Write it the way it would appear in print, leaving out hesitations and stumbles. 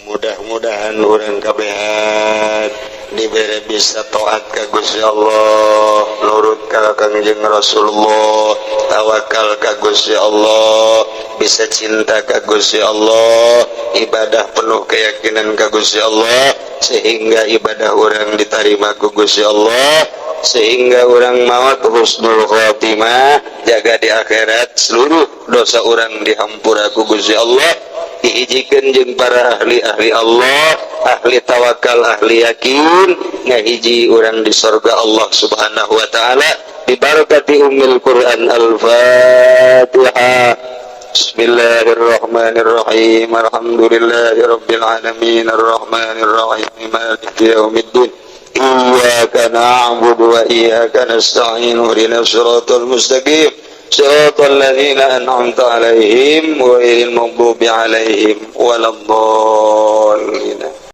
Mudah-mudahan urang kabehan diberi bisa taat ka Gusti Allah, nurut ka Kangjeng Rasulullah, tawakal ka Gusti Allah, bisa cinta ka Gusti Allah, ibadah penuh keyakinan ka Gusti Allah, sehingga ibadah orang diterima ku Gusti Allah, sehingga orang maut husnul khotimah, jaga di akhirat seluruh dosa orang dihampura ku Gusti Allah, dihijikan jeung para ahli-ahli Allah, ahli tawakal, ahli yakin, ngahiji orang di surga Allah subhanahu wa ta'ala bibarakati ummil Quran. Al-Fatihah. Bismillahirrahmanirrahim. Alhamdulillahi rabbil alamin, arrahmanir rahim, maliki yaumiddin, iyyaka na'budu wa iyyaka nasta'in, ihdinas siratal mustaqim, siratal ladzina an'amta 'alaihim ghairil maghdubi 'alaihim waladdallin.